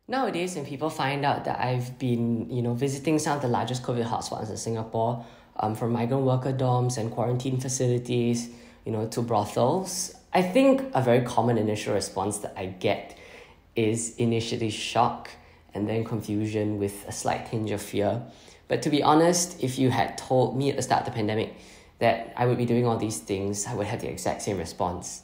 Nowadays, when people find out that I've been, visiting some of the largest COVID hotspots in Singapore, from migrant worker dorms and quarantine facilities, to brothels, I think a very common initial response that I get is initially shock and then confusion with a slight tinge of fear. But to be honest, if you had told me at the start of the pandemic that I would be doing all these things, I would have the exact same response.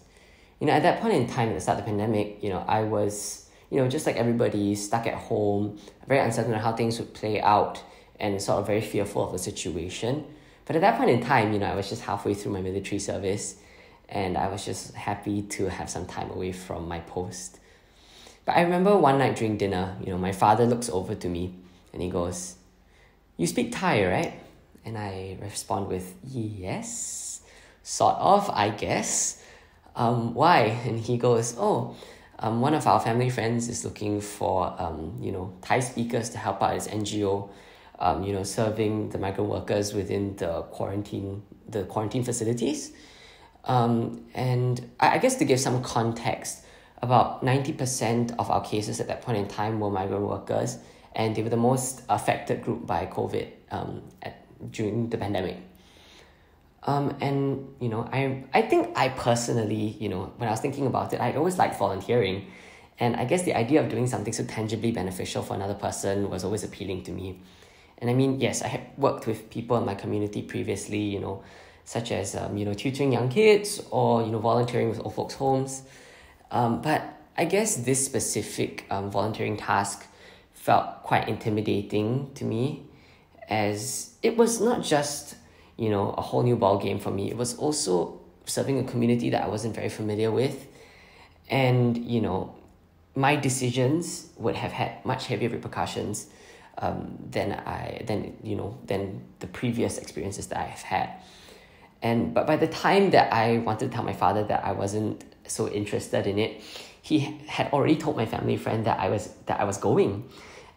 At that point in time at the start of the pandemic, I was, just like everybody, stuck at home, very uncertain on how things would play out, and sort of very fearful of the situation. But at that point in time, I was just halfway through my military service, and I was just happy to have some time away from my post. But I remember one night during dinner, my father looks over to me and he goes, "You speak Thai, right?" And I respond with, "Yes, sort of, I guess. Why?" And he goes, "Oh, one of our family friends is looking for, Thai speakers to help out his NGO, serving the migrant workers within the quarantine facilities." And I guess to give some context, about 90% of our cases at that point in time were migrant workers, and they were the most affected group by COVID during the pandemic. I think I personally, when I was thinking about it, I always liked volunteering. And I guess the idea of doing something so tangibly beneficial for another person was always appealing to me. And I mean, yes, I had worked with people in my community previously, such as, tutoring young kids or, volunteering with old folks' homes. But I guess this specific volunteering task felt quite intimidating to me, as it was not just, a whole new ball game for me. It was also serving a community that I wasn't very familiar with. And, my decisions would have had much heavier repercussions than the previous experiences that I've had. But by the time that I wanted to tell my father that I wasn't so interested in it, he had already told my family friend that I was going.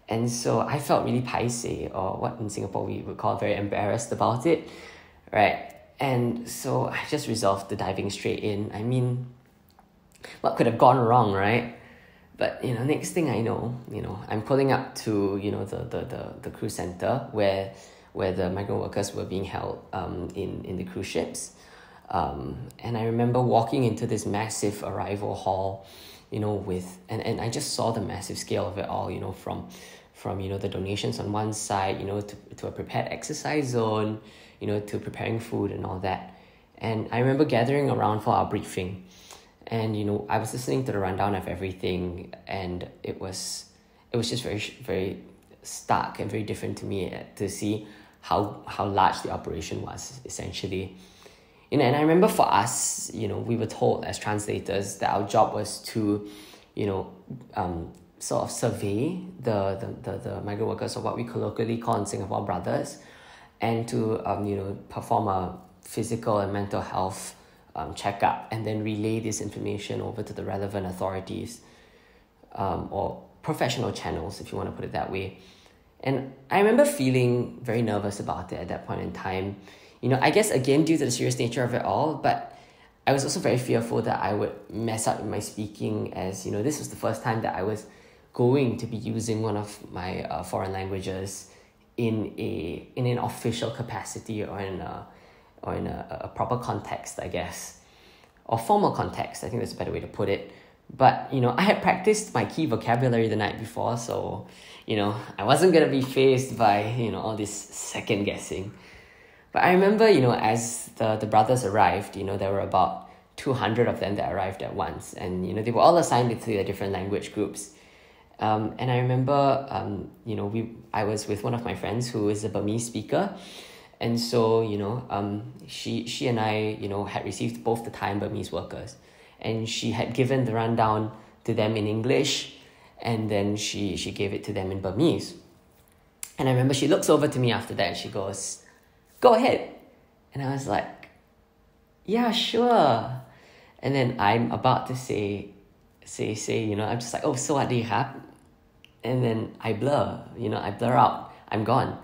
And so I felt really paiseh, or what in Singapore we would call very embarrassed about it, right? And so I just resolved to diving straight in. I mean, what could have gone wrong, right? But, next thing I know, I'm pulling up to, the cruise center where the migrant workers were being held in the cruise ships. And I remember walking into this massive arrival hall, and I just saw the massive scale of it all, from the donations on one side, to a prepared exercise zone, to preparing food and all that. And I remember gathering around for our briefing, and I was listening to the rundown of everything, and it was just very, very stark and very different to me to see how large the operation was, essentially. And I remember for us, we were told as translators that our job was to, sort of survey the migrant workers, or what we colloquially call in Singapore brothers, and to, perform a physical and mental health checkup, and then relay this information over to the relevant authorities, or professional channels, if you want to put it that way. And I remember feeling very nervous about it at that point in time. I guess again due to the serious nature of it all, but I was also very fearful that I would mess up in my speaking, as this was the first time that I was going to be using one of my foreign languages in an official capacity, or in a proper context, I guess, or formal context. I think that's a better way to put it. But I had practiced my key vocabulary the night before, so I wasn't gonna be faced by all this second guessing. But I remember, as the brothers arrived, there were about 200 of them that arrived at once. And, they were all assigned to their different language groups. And I remember, I was with one of my friends who is a Burmese speaker. And so, she and I, had received both the Thai and Burmese workers. And she had given the rundown to them in English, and then she gave it to them in Burmese. And I remember she looks over to me after that and she goes, "Go ahead." And I was like, "Yeah, sure." And then I'm about to say, I'm just like, "Oh, sawadee krap." And then I blur out. I'm gone,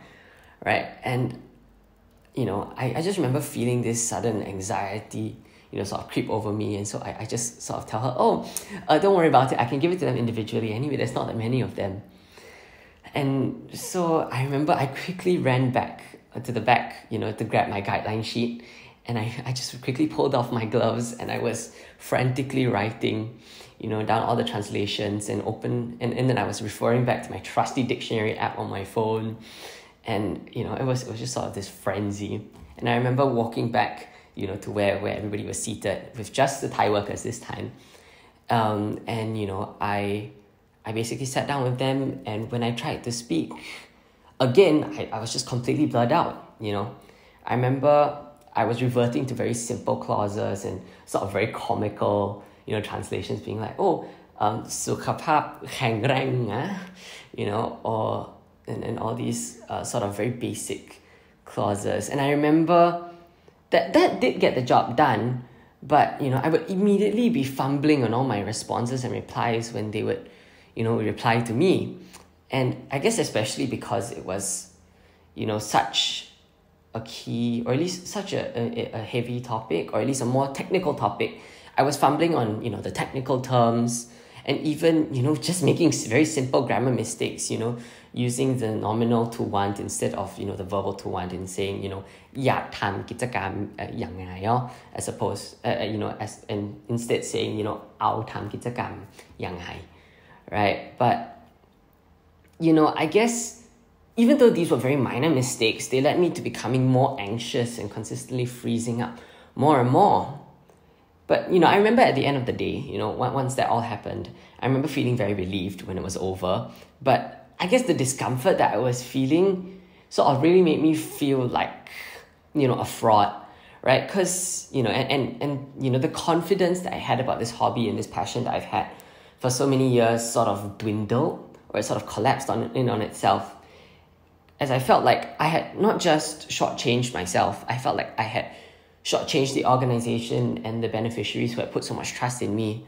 right? And, I just remember feeling this sudden anxiety, sort of creep over me. And so I just sort of tell her, oh, don't worry about it. I can give it to them individually. Anyway, there's not that many of them. And so I remember I quickly ran back to the back, to grab my guideline sheet. And I just quickly pulled off my gloves and I was frantically writing, down all the translations and then I was referring back to my trusty dictionary app on my phone. And, it was just sort of this frenzy. And I remember walking back, to where everybody was seated with just the Thai workers this time. I basically sat down with them, and when I tried to speak, again, I was just completely blurred out, I remember I was reverting to very simple clauses and sort of very comical, translations being like, sukhapap kheng reng, or and all these sort of very basic clauses. And I remember that did get the job done, but, I would immediately be fumbling on all my responses and replies when they would, reply to me. And I guess especially because it was, such a key, or at least such a heavy topic, or at least a more technical topic, I was fumbling on, the technical terms, and even, just making very simple grammar mistakes, using the nominal to want instead of, the verbal to want, and saying, อยากทำกิจกรรมอย่างไง as opposed, and instead saying, เอาทำกิจกรรมอย่างไง, right? But, I guess, even though these were very minor mistakes, they led me to becoming more anxious and consistently freezing up more and more. But, I remember at the end of the day, once that all happened, I remember feeling very relieved when it was over. But I guess the discomfort that I was feeling sort of really made me feel like, a fraud, right? Because, and the confidence that I had about this hobby and this passion that I've had for so many years sort of dwindled, or it sort of collapsed on itself, as I felt like I had not just shortchanged myself, I felt like I had shortchanged the organization and the beneficiaries who had put so much trust in me.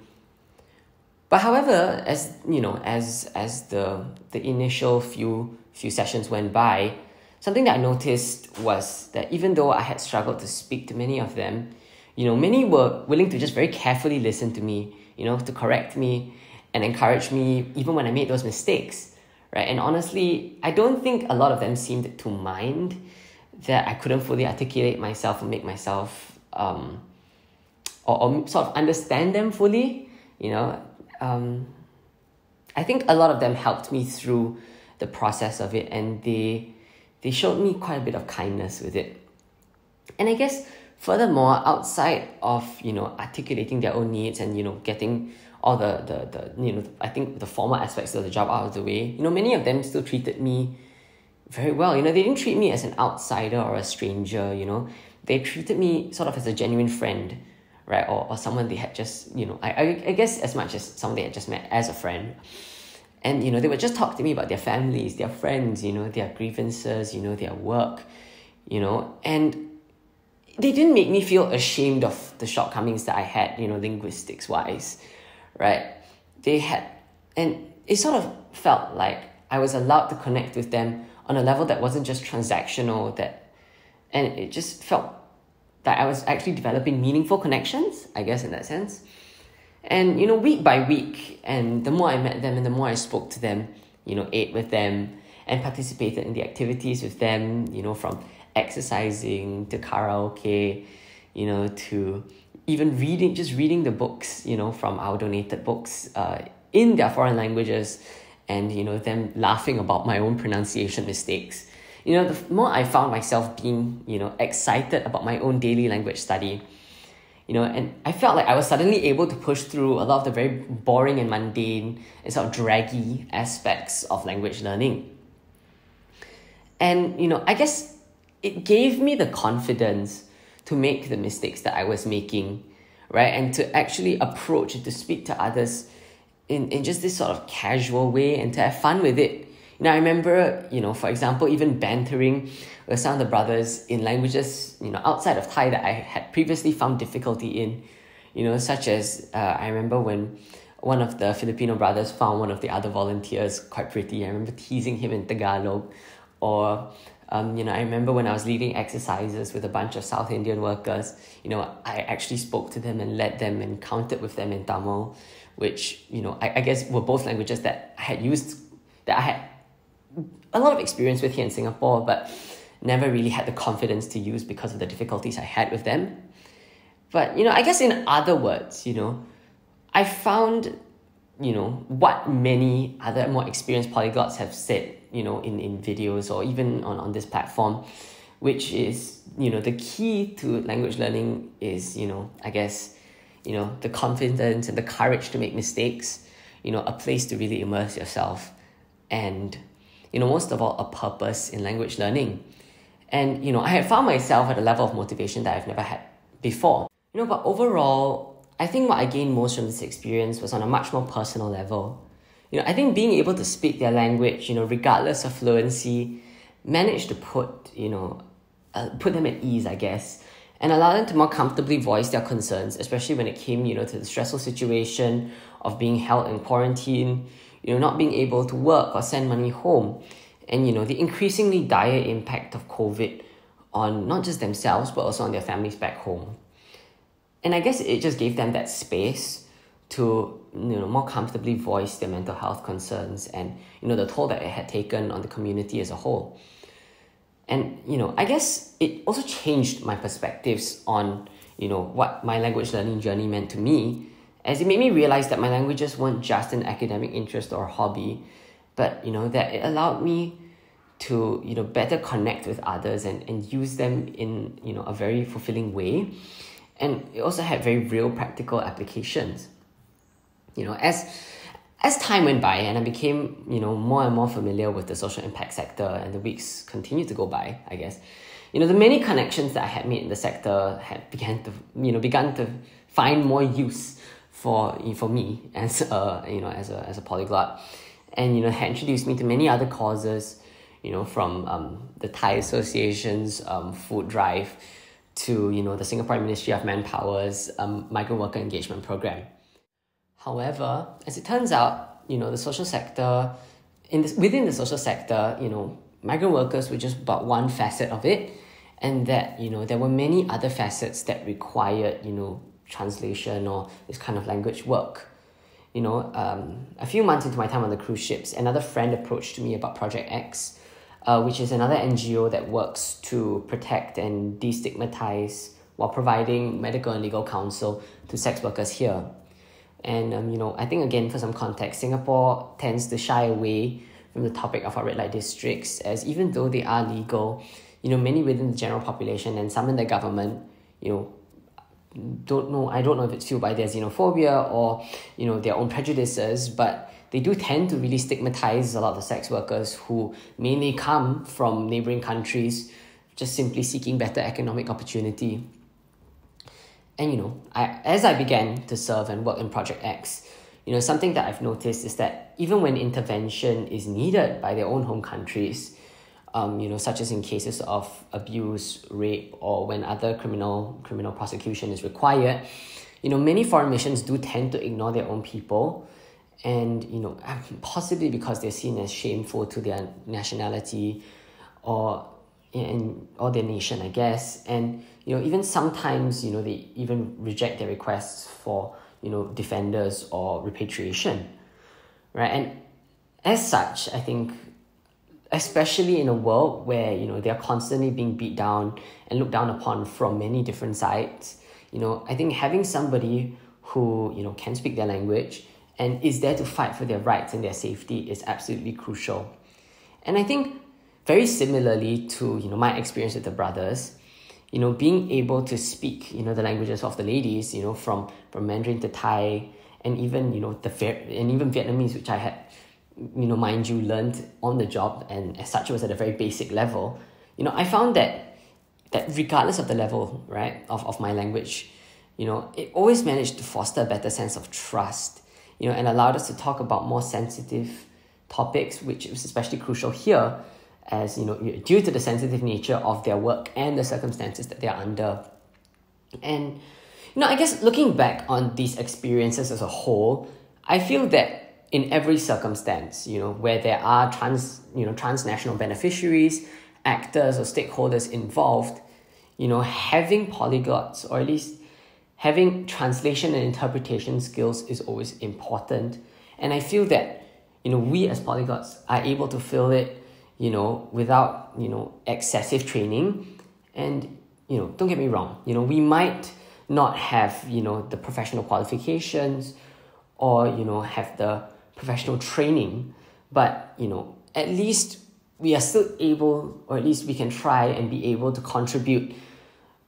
But however, as the initial few sessions went by, something that I noticed was that even though I had struggled to speak to many of them, many were willing to just very carefully listen to me, to correct me and encourage me even when I made those mistakes, right? And honestly, I don't think a lot of them seemed to mind that I couldn't fully articulate myself and make myself, or sort of understand them fully, I think a lot of them helped me through the process of it, and they showed me quite a bit of kindness with it. And I guess furthermore, outside of, articulating their own needs and, getting all the I think the formal aspects of the job out of the way, many of them still treated me very well. They didn't treat me as an outsider or a stranger, They treated me sort of as a genuine friend, right? Or someone they had just, I guess as much as someone they had just met as a friend. And, they would just talk to me about their families, their friends, their grievances, their work, and they didn't make me feel ashamed of the shortcomings that I had, linguistics-wise, right? They had, and it sort of felt like I was allowed to connect with them on a level that wasn't just transactional, and it just felt that I was actually developing meaningful connections, I guess, in that sense. And, week by week, and the more I met them and the more I spoke to them, ate with them and participated in the activities with them, from exercising to karaoke, to even reading the books, from our donated books in their foreign languages, and, them laughing about my own pronunciation mistakes. The more I found myself being, excited about my own daily language study, and I felt like I was suddenly able to push through a lot of the very boring and mundane and sort of draggy aspects of language learning. And, I guess it gave me the confidence to make the mistakes that I was making, right? And to actually approach and to speak to others in just this sort of casual way and to have fun with it. I remember, for example, even bantering with some of the brothers in languages, outside of Thai that I had previously found difficulty in, such as, I remember when one of the Filipino brothers found one of the other volunteers quite pretty. I remember teasing him in Tagalog, or I remember when I was leading exercises with a bunch of South Indian workers, I actually spoke to them and led them and counted with them in Tamil, which, I guess were both languages that I had a lot of experience with here in Singapore, but never really had the confidence to use because of the difficulties I had with them. But, I guess in other words, I found, what many other more experienced polyglots have said, in videos or even on this platform, which is, the key to language learning is, I guess, the confidence and the courage to make mistakes, a place to really immerse yourself, and, most of all, a purpose in language learning. And, I had found myself at a level of motivation that I've never had before. But overall, I think what I gained most from this experience was on a much more personal level. I think being able to speak their language, regardless of fluency, managed to put them at ease, I guess, and allow them to more comfortably voice their concerns, especially when it came, to the stressful situation of being held in quarantine, not being able to work or send money home, and, the increasingly dire impact of COVID on not just themselves, but also on their families back home. And I guess it just gave them that space to, more comfortably voice their mental health concerns and, the toll that it had taken on the community as a whole. And, I guess it also changed my perspectives on, what my language learning journey meant to me, as it made me realize that my languages weren't just an academic interest or hobby, but, that it allowed me to, better connect with others and use them in, a very fulfilling way. And it also had very real practical applications. As time went by and I became, more and more familiar with the social impact sector, and the weeks continued to go by, I guess, the many connections that I had made in the sector had begun to find more use for me as a polyglot, and had introduced me to many other causes, from the Thai Association's food drive to the Singapore Ministry of Manpower's migrant worker engagement program. However, as it turns out, the social sector within the social sector, migrant workers were just but one facet of it, and that there were many other facets that required translation or this kind of language work. A few months into my time on the cruise ships, another friend approached me about Project X, which is another NGO that works to protect and destigmatize while providing medical and legal counsel to sex workers here. And, I think, again, for some context, Singapore tends to shy away from the topic of our red light districts, as even though they are legal, many within the general population and some in the government, I don't know if it's fueled by their xenophobia or, their own prejudices, but they do tend to really stigmatize a lot of the sex workers who mainly come from neighboring countries, just simply seeking better economic opportunity. And, as I began to serve and work in Project X, something that I've noticed is that even when intervention is needed by their own home countries, such as in cases of abuse, rape, or when other criminal prosecution is required, many foreign missions do tend to ignore their own people, and, possibly because they're seen as shameful to their nationality or their nation, I guess. And, even sometimes, they even reject their requests for, defenders or repatriation, right? And as such, I think, especially in a world where, they're constantly being beat down and looked down upon from many different sides, I think having somebody who, can speak their language and is there to fight for their rights and their safety is absolutely crucial. And I think very similarly to, my experience with the brothers, being able to speak, the languages of the ladies, from Mandarin to Thai, and even, even Vietnamese, which I had, mind you, learned on the job, and as such it was at a very basic level. I found that regardless of the level, right, of my language, it always managed to foster a better sense of trust, and allowed us to talk about more sensitive topics, which was especially crucial here, as due to the sensitive nature of their work and the circumstances that they're under. And I guess looking back on these experiences as a whole, I feel that in every circumstance, where there are transnational beneficiaries actors or stakeholders involved, having polyglots, or at least having translation and interpretation skills, is always important. And I feel that, we as polyglots are able to fill it, without, excessive training. And, don't get me wrong, we might not have, the professional qualifications or, have the professional training, but, at least we are still able, or at least we can try and be able to contribute,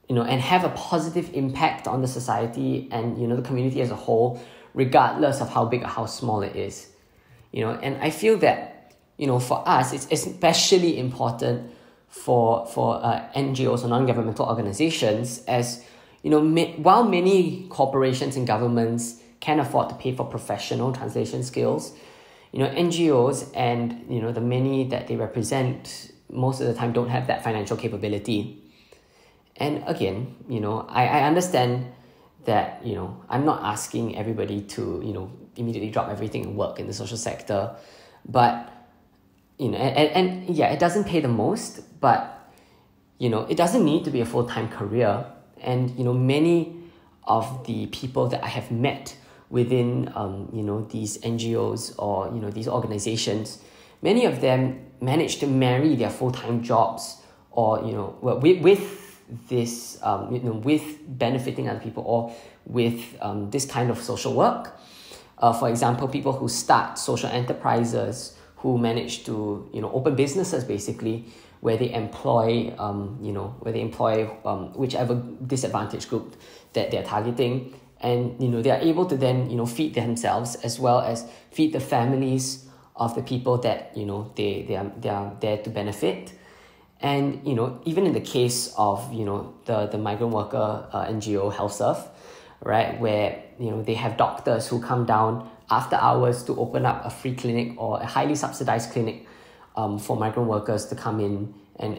and have a positive impact on the society and, the community as a whole, regardless of how big or how small it is. And I feel that, for us, it's especially important for NGOs or non-governmental organizations, as, while many corporations and governments can afford to pay for professional translation skills, NGOs and, the many that they represent most of the time don't have that financial capability. And again, I understand that, I'm not asking everybody to, immediately drop everything and work in the social sector, but, and yeah, it doesn't pay the most, but, it doesn't need to be a full-time career. And, many of the people that I have met within, these NGOs or, these organizations, many of them manage to marry their full-time jobs or, with this, with benefiting other people, or with this kind of social work. For example, people who start social enterprises, who manage to, open businesses basically, where they employ, whichever disadvantaged group that they're targeting. And, they are able to then, feed themselves as well as feed the families of the people that, they are there to benefit. And, even in the case of, the migrant worker NGO HealthServe, right, where, they have doctors who come down after hours to open up a free clinic or a highly subsidized clinic for migrant workers to come in and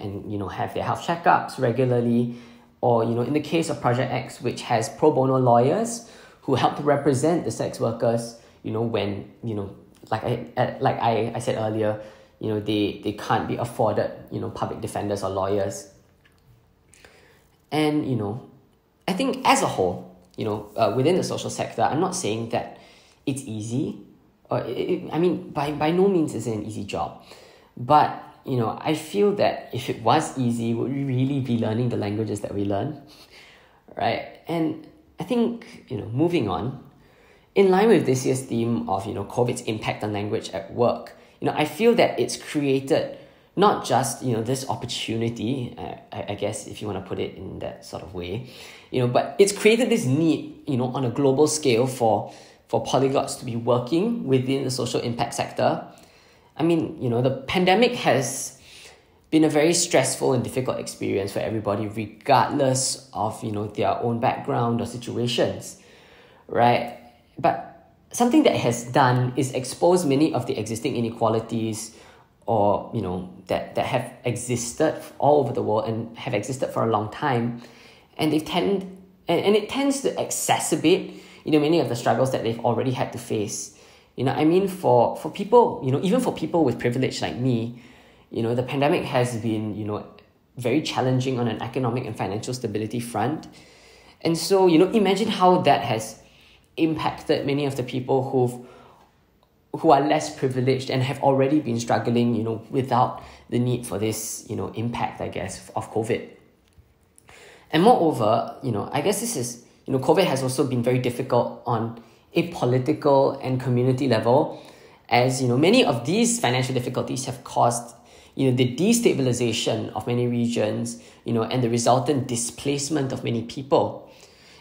have their health checkups regularly. Or, in the case of Project X, which has pro bono lawyers who help to represent the sex workers, when, like I said earlier, they can't be afforded, public defenders or lawyers. And, I think as a whole, within the social sector, I'm not saying that it's easy. Or by no means is it an easy job. But, I feel that if it was easy, would we really be learning the languages that we learn? Right? And I think, moving on, in line with this year's theme of, COVID's impact on language at work, I feel that it's created not just, this opportunity, I guess, if you want to put it in that sort of way, but it's created this need, on a global scale for polyglots to be working within the social impact sector. The pandemic has been a very stressful and difficult experience for everybody, regardless of, their own background or situations, right? But something that it has done is expose many of the existing inequalities or, that have existed all over the world and have existed for a long time. And it tends to exacerbate, many of the struggles that they've already had to face. For people, even for people with privilege like me, the pandemic has been, very challenging on an economic and financial stability front. And so, imagine how that has impacted many of the people who are less privileged and have already been struggling, without the need for this, impact, I guess, of COVID. And moreover, I guess this is, COVID has also been very difficult on a political and community level, as, many of these financial difficulties have caused, the destabilization of many regions, and the resultant displacement of many people.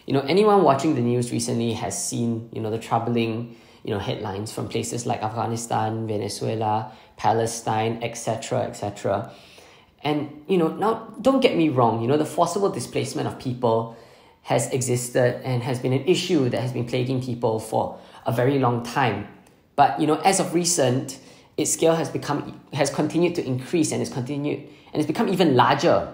Anyone watching the news recently has seen, the troubling, headlines from places like Afghanistan, Venezuela, Palestine, etc., etc. And, now don't get me wrong, the forcible displacement of people has existed and has been an issue that has been plaguing people for a very long time. But, as of recent, its scale has continued to increase and it's become even larger,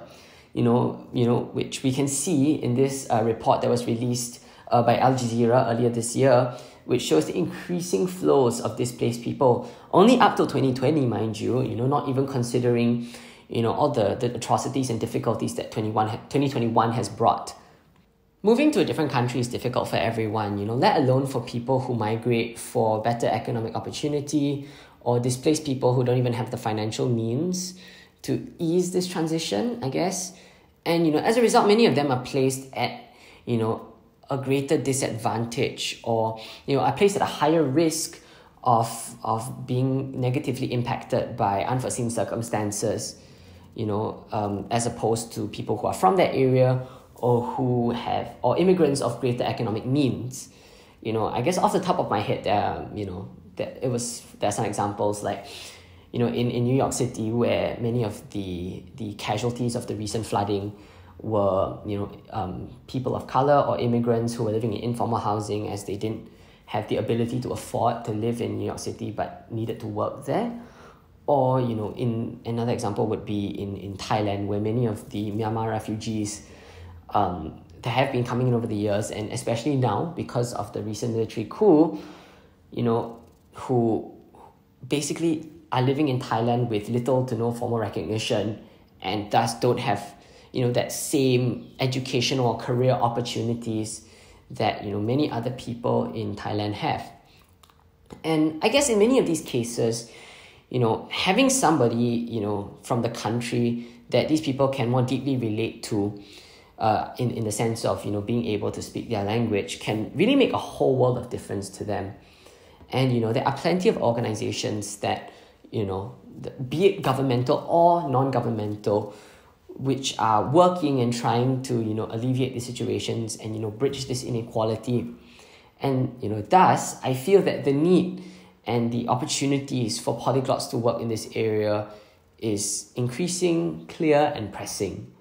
which we can see in this report that was released by Al Jazeera earlier this year, which shows the increasing flows of displaced people only up till 2020, mind you, not even considering, all the atrocities and difficulties that 2021 has brought. Moving to a different country is difficult for everyone, let alone for people who migrate for better economic opportunity or displaced people who don't even have the financial means to ease this transition, I guess. And, as a result, many of them are placed at, a greater disadvantage or, are placed at a higher risk of being negatively impacted by unforeseen circumstances, as opposed to people who are from that area or immigrants of greater economic means. I guess off the top of my head, there are some examples like, in New York City, where many of the casualties of the recent flooding were, people of color or immigrants who were living in informal housing as they didn't have the ability to afford to live in New York City but needed to work there. Or, in another example would be in Thailand, where many of the Myanmar refugees that have been coming in over the years, and especially now because of the recent military coup, who basically are living in Thailand with little to no formal recognition and thus don't have, that same educational or career opportunities that, many other people in Thailand have. And I guess in many of these cases, having somebody, from the country that these people can more deeply relate to, in the sense of, being able to speak their language can really make a whole world of difference to them. And, there are plenty of organizations that, be it governmental or non-governmental, which are working and trying to, alleviate these situations and, bridge this inequality. And, thus, I feel that the need and the opportunities for polyglots to work in this area is increasing, clear, and pressing.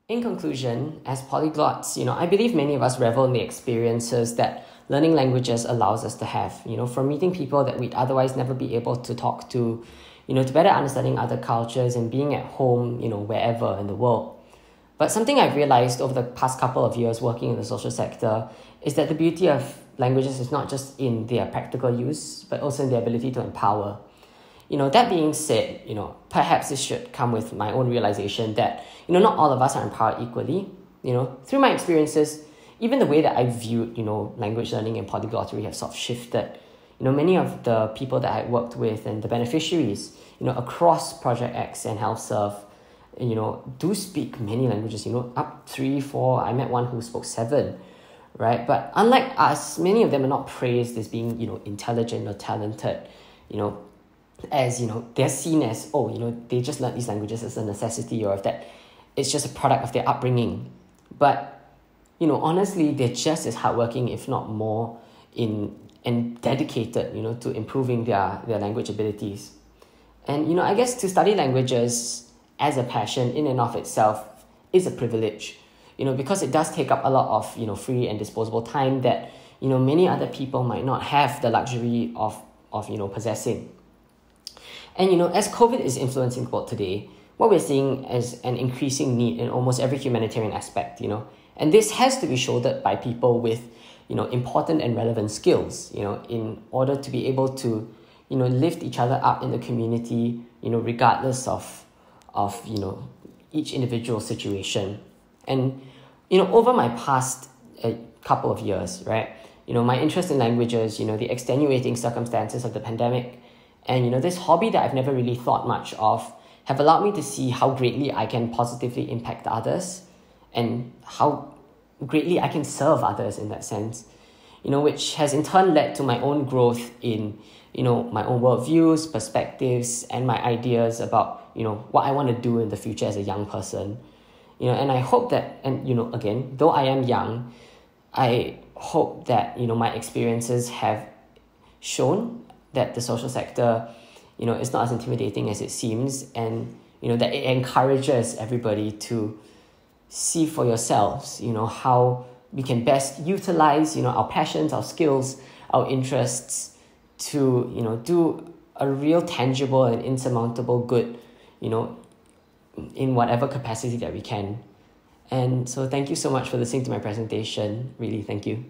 In conclusion, as polyglots, I believe many of us revel in the experiences that learning languages allows us to have, from meeting people that we'd otherwise never be able to talk to, to better understanding other cultures and being at home, wherever in the world. But something I've realized over the past couple of years working in the social sector is that the beauty of languages is not just in their practical use, but also in their ability to empower. That being said, perhaps this should come with my own realization that, not all of us are empowered equally. Through my experiences, even the way that I viewed, language learning and polyglottery have sort of shifted. Many of the people that I worked with and the beneficiaries, across Project X and HealthServe, do speak many languages, up 3, 4, I met one who spoke 7, right? But unlike us, many of them are not praised as being, intelligent or talented, as, they're seen as, they just learn these languages as a necessity, or if that it's just a product of their upbringing. But, honestly, they're just as hardworking, if not more, and dedicated, to improving their language abilities. And, I guess to study languages as a passion in and of itself is a privilege, because it does take up a lot of, free and disposable time that, many other people might not have the luxury of possessing. And, as COVID is influencing the world today, what we're seeing is an increasing need in almost every humanitarian aspect, and this has to be shouldered by people with, important and relevant skills, in order to be able to, lift each other up in the community, regardless of each individual situation. And, over my past couple of years, right, my interest in languages, the extenuating circumstances of the pandemic, and, this hobby that I've never really thought much of have allowed me to see how greatly I can positively impact others and how greatly I can serve others in that sense, which has in turn led to my own growth in, my own worldviews, perspectives, and my ideas about, what I want to do in the future as a young person. And I hope that, and, again, though I am young, I hope that, my experiences have shown that the social sector, is not as intimidating as it seems, and, that it encourages everybody to see for yourselves, how we can best utilize, our passions, our skills, our interests to, do a real tangible and insurmountable good, in whatever capacity that we can. And so thank you so much for listening to my presentation. Really, thank you.